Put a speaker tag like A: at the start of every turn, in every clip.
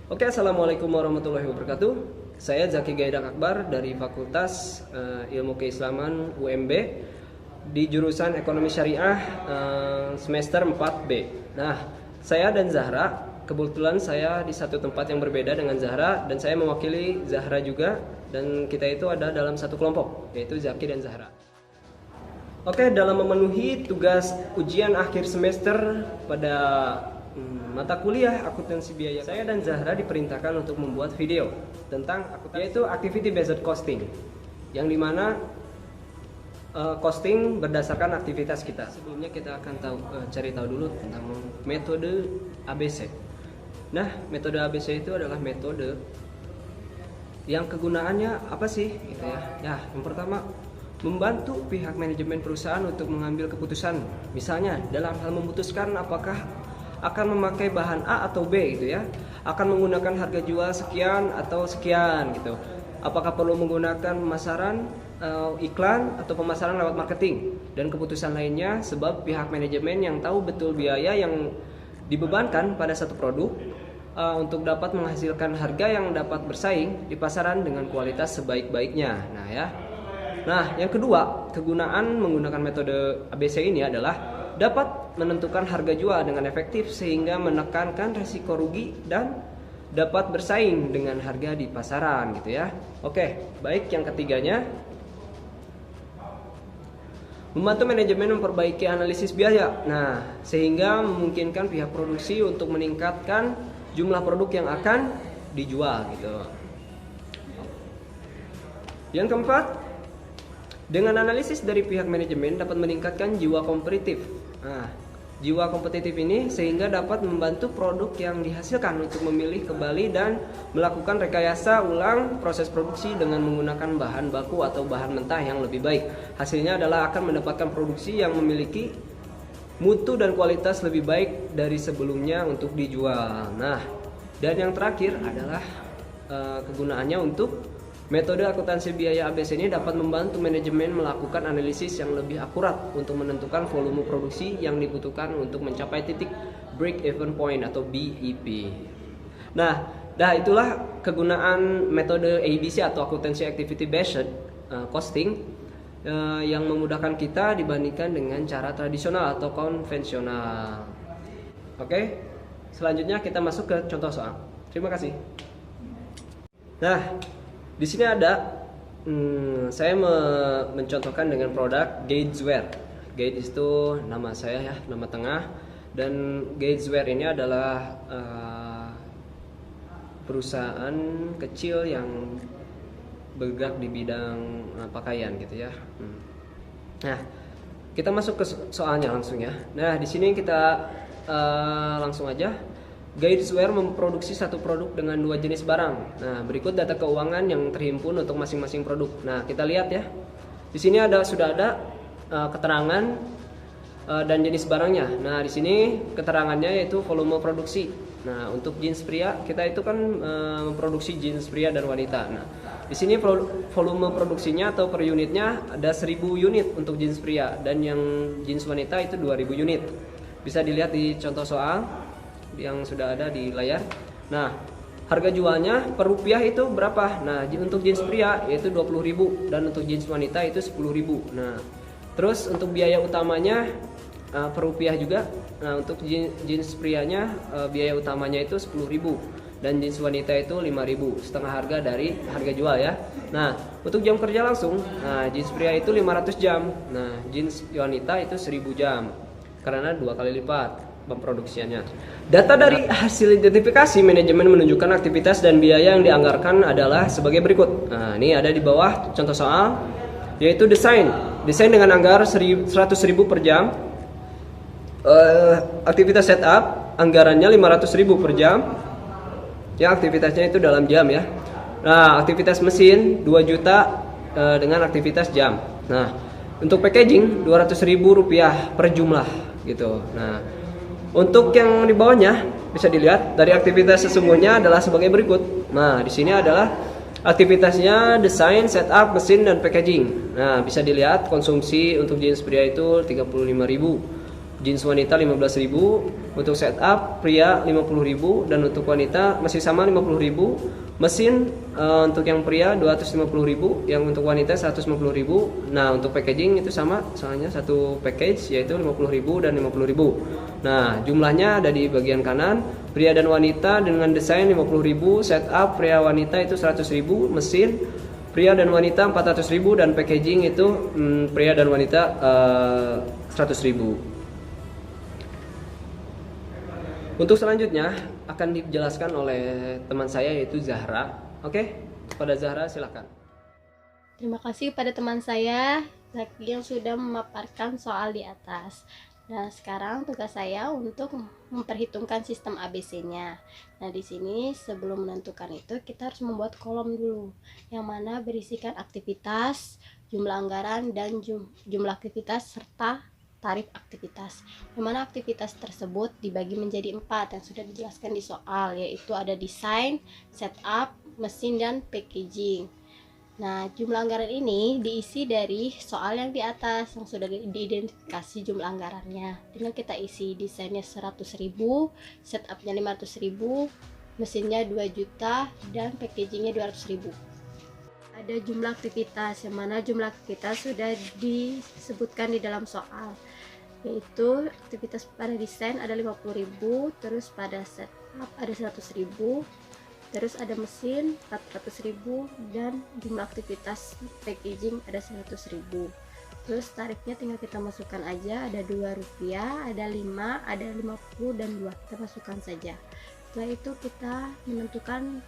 A: Oke, assalamualaikum warahmatullahi wabarakatuh. Saya Zaki Gaidak Akbar dari Fakultas Ilmu Keislaman UMB di jurusan Ekonomi Syariah semester 4B. Nah, saya dan Zahra, kebetulan saya di satu tempat yang berbeda dengan Zahra dan saya mewakili Zahra juga, dan kita itu ada dalam satu kelompok, yaitu Zaki dan Zahra. Oke, dalam memenuhi tugas ujian akhir semester pada mata kuliah akuntansi biaya, saya dan Zahra diperintahkan untuk membuat video tentang yaitu activity based costing, yang dimana costing berdasarkan aktivitas kita. Sebelumnya kita akan cari tahu dulu tentang metode ABC. Nah, metode ABC itu adalah metode yang kegunaannya apa sih gitu ya. Ya, yang pertama, membantu pihak manajemen perusahaan untuk mengambil keputusan, misalnya dalam hal memutuskan apakah akan memakai bahan A atau B gitu ya, akan menggunakan harga jual sekian atau sekian gitu, apakah perlu menggunakan pemasaran iklan atau pemasaran lewat marketing, dan keputusan lainnya, sebab pihak manajemen yang tahu betul biaya yang dibebankan pada satu produk untuk dapat menghasilkan harga yang dapat bersaing di pasaran dengan kualitas sebaik-baiknya. Nah, yang kedua, kegunaan menggunakan metode ABC ini adalah dapat menentukan harga jual dengan efektif sehingga menekankan risiko rugi dan dapat bersaing dengan harga di pasaran gitu ya. Oke, baik, yang ketiganya, membantu manajemen memperbaiki analisis biaya. Nah, sehingga memungkinkan pihak produksi untuk meningkatkan jumlah produk yang akan dijual gitu. Yang keempat, dengan analisis dari pihak manajemen dapat meningkatkan jiwa kompetitif. Nah, jiwa kompetitif ini sehingga dapat membantu produk yang dihasilkan untuk memilih kembali dan melakukan rekayasa ulang proses produksi dengan menggunakan bahan baku atau bahan mentah yang lebih baik. Hasilnya adalah akan mendapatkan produksi yang memiliki mutu dan kualitas lebih baik dari sebelumnya untuk dijual. Nah, dan yang terakhir adalah kegunaannya untuk metode akuntansi biaya ABC ini dapat membantu manajemen melakukan analisis yang lebih akurat untuk menentukan volume produksi yang dibutuhkan untuk mencapai titik break even point atau BEP. Nah, itulah kegunaan metode ABC atau Accountancy Activity Based Costing yang memudahkan kita dibandingkan dengan cara tradisional atau konvensional. Oke, selanjutnya kita masuk ke contoh soal. Terima kasih. Nah, di sini ada saya mencontohkan dengan produk Gatesware. Gates itu nama saya ya, nama tengah, dan Gatesware ini adalah perusahaan kecil yang bergerak di bidang pakaian gitu ya. Nah, kita masuk ke soalnya langsung ya. Nah, di sini kita langsung aja. Gatesware memproduksi satu produk dengan dua jenis barang. Nah, berikut data keuangan yang terhimpun untuk masing-masing produk. Nah, kita lihat ya. Di sini sudah ada keterangan dan jenis barangnya. Nah, di sini keterangannya yaitu volume produksi. Nah, untuk jeans pria kita itu kan memproduksi jeans pria dan wanita. Nah, di sini volume produksinya atau per unitnya ada 1000 unit untuk jeans pria, dan yang jeans wanita itu 2000 unit. Bisa dilihat di contoh soal yang sudah ada di layar. Nah, harga jualnya per rupiah itu berapa? Nah, untuk jeans pria yaitu 20.000 dan untuk jeans wanita itu 10.000. Nah, terus untuk biaya utamanya per rupiah juga. Nah, untuk jeans prianya biaya utamanya itu 10.000 dan jeans wanita itu 5.000, setengah harga dari harga jual ya. Nah, untuk jam kerja langsung, nah jeans pria itu 500 jam. Nah, jeans wanita itu 1000 jam karena 2 kali lipat pemproduksiannya. Data dari hasil identifikasi manajemen menunjukkan aktivitas dan biaya yang dianggarkan adalah sebagai berikut. Nah, ini ada di bawah contoh soal, yaitu desain dengan anggaran 100.000 per jam. Aktivitas setup anggarannya 500.000 per jam. Ya, aktivitasnya itu dalam jam ya. Nah, aktivitas mesin 2 juta dengan aktivitas jam. Nah, untuk packaging 200.000 rupiah per jumlah gitu. Nah, untuk yang di bawahnya bisa dilihat dari aktivitas sesungguhnya adalah sebagai berikut. Nah, di sini adalah aktivitasnya desain, setup, mesin, dan packaging. Nah, bisa dilihat konsumsi untuk jeans pria itu 35.000. jeans wanita 15.000, untuk setup pria 50.000, dan untuk wanita masih sama 50.000. Mesin untuk yang pria 250.000, yang untuk wanita 150.000. Nah, untuk packaging itu sama, soalnya satu package yaitu 50.000 dan 50.000. Nah, jumlahnya ada di bagian kanan. Pria dan wanita dengan desain 50.000, setup pria wanita itu 100.000, mesin pria dan wanita 400.000, dan packaging itu pria dan wanita 100.000. Untuk selanjutnya akan dijelaskan oleh teman saya yaitu Zahra. Oke, pada Zahra silakan.
B: Terima kasih pada teman saya yang sudah memaparkan soal di atas. Nah, sekarang tugas saya untuk memperhitungkan sistem ABC-nya. Nah, di sini sebelum menentukan itu kita harus membuat kolom dulu, yang mana berisikan aktivitas, jumlah anggaran, dan jumlah aktivitas serta tarif aktivitas. Yang mana aktivitas tersebut dibagi menjadi 4 yang sudah dijelaskan di soal, yaitu ada desain, setup, mesin, dan packaging. Nah, jumlah anggaran ini diisi dari soal yang di atas yang sudah diidentifikasi jumlah anggarannya. Tinggal kita isi desainnya 100.000, setupnya 500.000, mesinnya 2 juta, dan packagingnya 200.000. Ada jumlah aktivitas, yang mana jumlah aktivitas sudah disebutkan di dalam soal, yaitu aktivitas pada desain ada 50.000, terus pada setup ada 100.000, terus ada mesin 400.000, dan jumlah aktivitas packaging ada 100.000. Terus tarifnya tinggal kita masukkan aja, ada Rp2, ada 5, ada 50, dan 2, kita masukkan saja. Setelah itu kita menentukan,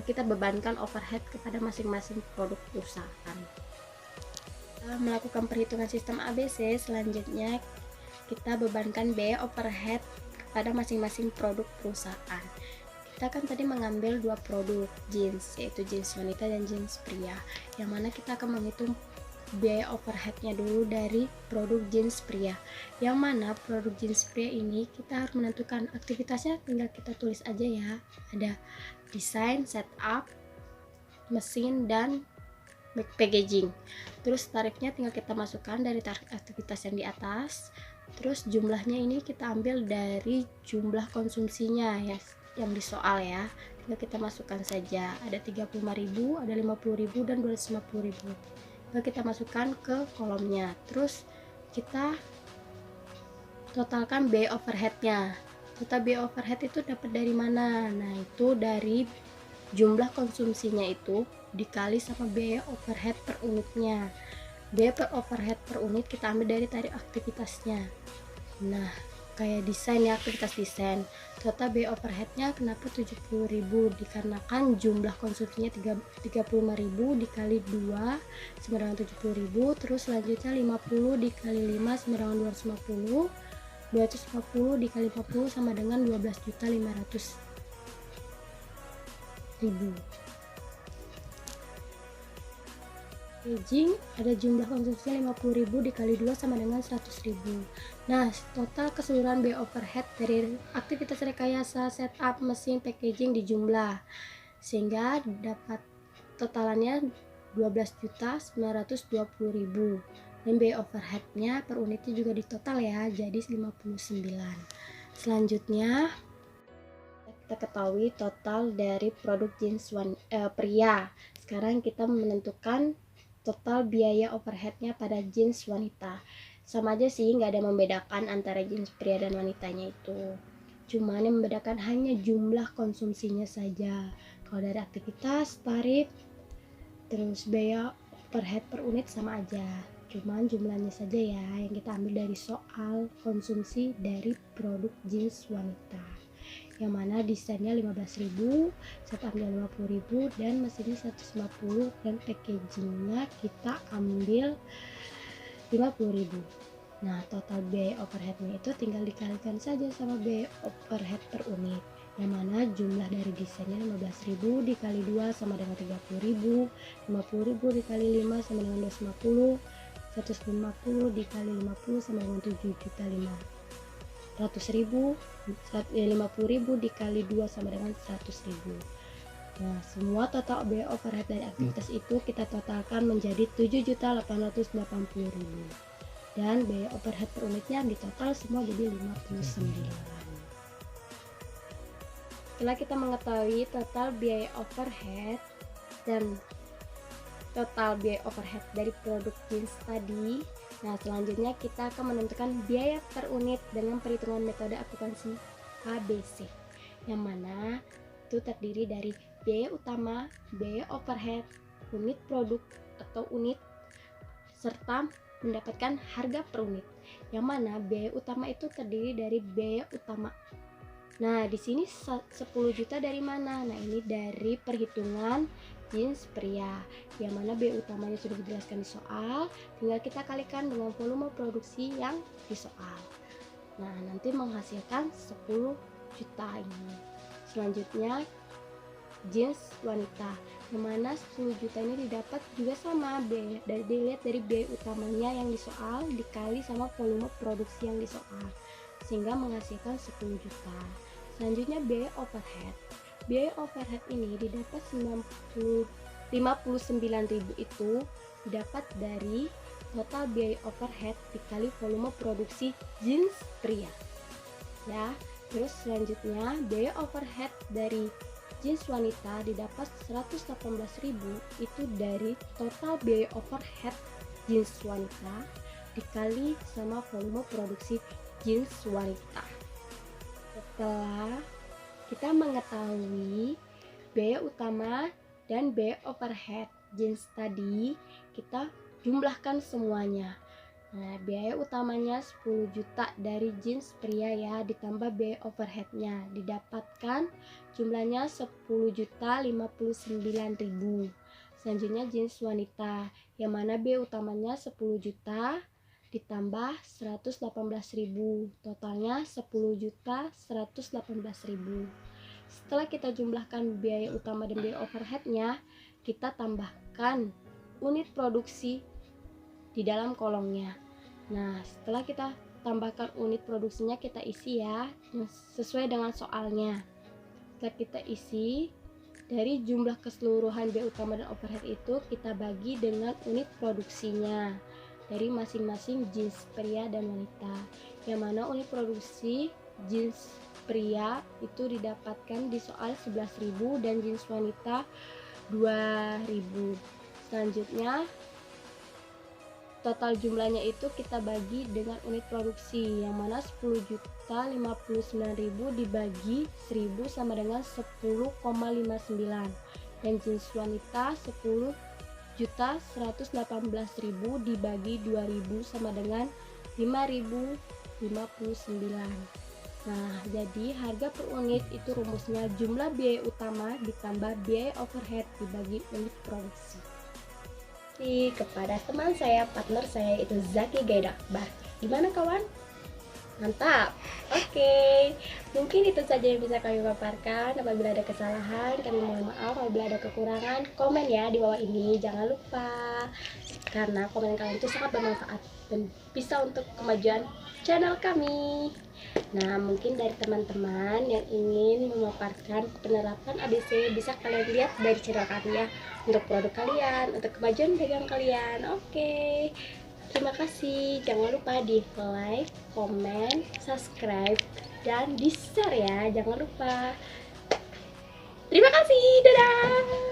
B: kita bebankan overhead kepada masing-masing produk perusahaan. Melakukan perhitungan sistem ABC, selanjutnya kita bebankan biaya overhead pada masing-masing produk perusahaan. Kita kan tadi mengambil 2 produk jeans, yaitu jeans wanita dan jeans pria, yang mana kita akan menghitung biaya overheadnya dulu dari produk jeans pria, yang mana produk jeans pria ini kita harus menentukan aktivitasnya, tinggal kita tulis aja ya, ada desain, setup, mesin, dan packaging. Terus tarifnya tinggal kita masukkan dari tarif aktivitas yang di atas. Terus jumlahnya ini kita ambil dari jumlah konsumsinya ya, yang di soal ya. Tinggal kita masukkan saja, ada 35.000, ada 50.000, dan 250.000. Tinggal kita masukkan ke kolomnya. Terus kita totalkan biaya overheadnya. Total biaya overhead itu dapat dari mana? Nah, itu dari jumlah konsumsinya itu dikali sama biaya overhead per unitnya. Biaya per overhead per unit kita ambil dari tarif aktivitasnya. Nah, kayak desain ya, aktivitas desain, total biaya overheadnya kenapa 70.000, dikarenakan jumlah konsumsinya 35.000 dikali 2 sama dengan 70.000. Terus selanjutnya 50 dikali 5 sama dengan 250, 250 dikali 50 sama dengan 12.500.000. Packaging ada jumlah konsumsinya 50.000 dikali 2 sama dengan 100.000. Nah, total keseluruhan biaya overhead dari aktivitas rekayasa, setup, mesin, packaging dijumlah, sehingga dapat totalannya 12.920.000. Dan biaya overheadnya per unitnya juga ditotal ya, jadi 59. Selanjutnya kita ketahui total dari produk jeans pria. Sekarang kita menentukan total biaya overheadnya pada jeans wanita. Sama aja sih, nggak ada membedakan antara jeans pria dan wanitanya itu. Cuman yang membedakan hanya jumlah konsumsinya saja. Kalau dari aktivitas, tarif, terus biaya overhead per unit sama aja. Cuman jumlahnya saja ya yang kita ambil dari soal konsumsi dari produk jeans wanita. Yang mana desainnya 15.000, setupnya 50.000, dan mesinnya 150, dan packagingnya kita ambil 50.000. Nah, total biaya overheadnya itu tinggal dikalikan saja sama biaya overhead per unit, yang mana jumlah dari desainnya 15.000 dikali 2 sama dengan 30.000, 50.000 dikali 5 sama dengan 250, 150 dikali 50 sama dengan 7.500.000, 50.000 dikali 2 sama dengan 100.000. Nah, semua total biaya overhead dari aktivitas itu kita totalkan menjadi 7.880.000. dan biaya overhead per unitnya di total semua jadi 59. Setelah kita mengetahui total biaya overhead dan total biaya overhead dari produk jeans tadi, nah selanjutnya kita akan menentukan biaya per unit dengan perhitungan metode akuntansi ABC, yang mana itu terdiri dari biaya utama, biaya overhead, unit produk atau unit, serta mendapatkan harga per unit, yang mana biaya utama itu terdiri dari biaya utama. Nah, di sini 10 juta dari mana? Nah, ini dari perhitungan jeans pria, yang mana biaya utamanya sudah dijelaskan di soal, tinggal kita kalikan dengan volume produksi yang di soal. Nah, nanti menghasilkan 10 juta ini. Selanjutnya jeans wanita, yang mana 10 juta ini didapat juga sama biaya, dilihat dari biaya utamanya yang di soal dikali sama volume produksi yang di soal, sehingga menghasilkan 10 juta. Selanjutnya biaya overhead. Biaya overhead ini didapat 59.000 itu didapat dari total biaya overhead dikali volume produksi jeans pria. Ya, terus selanjutnya biaya overhead dari jeans wanita didapat 118.000 itu dari total biaya overhead jeans wanita dikali sama volume produksi jeans wanita. Setelah kita mengetahui biaya utama dan biaya overhead jeans tadi, kita jumlahkan semuanya. Nah, biaya utamanya 10 juta dari jeans pria ya, ditambah biaya overheadnya, didapatkan jumlahnya 10.059.000. Selanjutnya jeans wanita, yang mana biaya utamanya 10 juta ditambah 118.000, totalnya 10.118.000. Setelah kita jumlahkan biaya utama dan biaya overheadnya, kita tambahkan unit produksi di dalam kolomnya. Nah, setelah kita tambahkan unit produksinya, kita isi ya sesuai dengan soalnya. Setelah kita isi, dari jumlah keseluruhan biaya utama dan overhead itu kita bagi dengan unit produksinya dari masing-masing jeans pria dan wanita, yang mana unit produksi jeans pria itu didapatkan di soal 11.000 dan jeans wanita 2.000. Selanjutnya total jumlahnya itu kita bagi dengan unit produksi, yang mana 10.059.000 dibagi 1000 sama dengan 10,59, dan jeans wanita 10.118.000 dibagi 2000 sama dengan 5.059. Nah, jadi harga per unit itu rumusnya jumlah biaya utama ditambah biaya overhead dibagi unit produksi. Kepada teman saya, partner saya itu Zaki Gaida Akbar. Gimana kawan? Mantap. Oke. Mungkin itu saja yang bisa kami paparkan. Apabila ada kesalahan, kami mohon maaf. Apabila ada kekurangan, komen ya di bawah ini. Jangan lupa, karena komen kalian itu sangat bermanfaat dan bisa untuk kemajuan channel kami. Nah, mungkin dari teman-teman yang ingin memaparkan penerapan ABC, bisa kalian lihat dari channel kami ya, untuk produk kalian, untuk kemajuan dagang kalian. Oke. Terima kasih. Jangan lupa di like, komen, subscribe, dan di share ya. Jangan lupa. Terima kasih. Dadah.